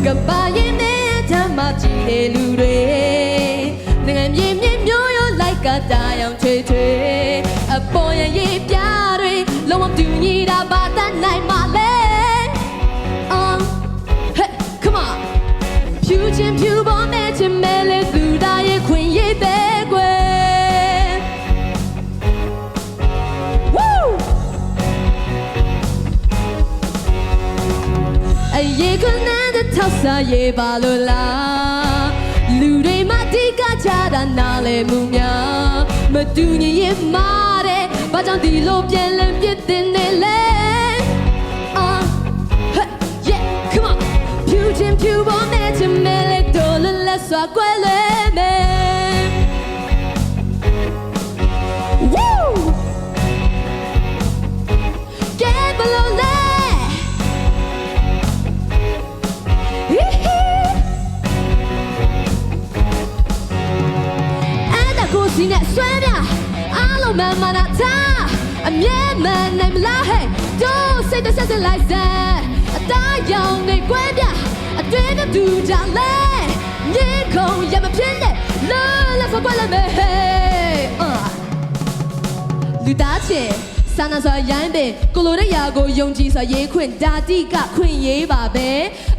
ကပါရင်နဲ့ဓမ္မကြည့်တဲ့လူတွေနိုင်ငံမြေမြင့်မျိုးရိုးလိုက်ကတားရောင်ထွေထွေအပေါ်ရရေးပြတွေလုံးဝတူညီတာပါတတ်နိုင်မှလဲ Hey come on ဖြူချင်းဖြူပေါ်မဲ့ချင်မဲလေသူသားရဲ့ခွင့်ရေးပဲကွယ်ရေခဏတဲ့ထောက်စားရေးပါလို့လားလူတွေမတိကကြတာနားလေမှုများမတူညီရင်မာတဲ့ဘာကြောင့်ဒီလိုပြန်လည်ပြစ်တင်နေလဲHey yeah come on ဖြူချင်းဖြူပေါ်နဲ့ချင်မဲလေတော်လက်စွာကွယ်လဲမယ်Woo Get belowဒီနဲ့ဆွဲပြအားလုံးမမနာတာအမြဲမနိုင်မလားဟဲ့တို့စိတ်တဆက်ဆက်လိုက်စမ်းအသားရောင်နေကွဲပြအတွင်းနဲ့တူကြလဲမြေခုံရမဖြစ်နဲ့လက်ဖက်ကွက်လည်းမဲဟဲ့လူသားချင်းစာနာစွာရိုင်းပင်ကိုလိုတဲ့ရာကိုယုံကြည်စွာရေးခွင့်ဒါတိကခွင့်ရေးပါပဲ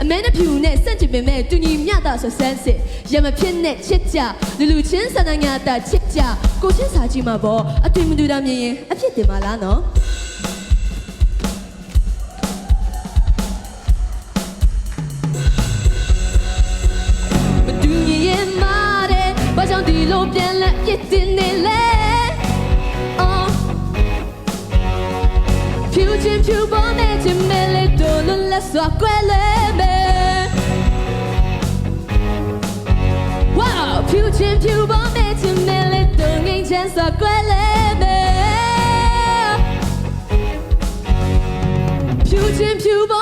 အမဲနဲ့ဖြူနဲ့စန့်ကျင်ပင်မဲ့တူညီမျှတာဆိုဆန်းစစ်ရမဖြစ်နဲ့ချစ်ကြလူချင်းစာနာညာတာချစ်ကြကိုချင်းစာကြည့်မှာပေါ့အတွေ့မတူတာမြင်ရင်အဖြစ်တင်ပါလားနော်မတူညီရင်မာတဲ့ဘာကြောင့်ဒီလိုပြန်လက်ပြစ်တင်နေလဲဖြူချင်းဖြူပေါ်နဲ့ချင်မဲလေတော်လက်စွာကွယ်လဲမယ် Wow ဖြူချင်းဖြူပေါ်နဲ့ချင်မဲလေတော်ငိမ့်ချမ်းစွာကွယ်လဲမယ်ဖြူချင်းဖြူပေါ်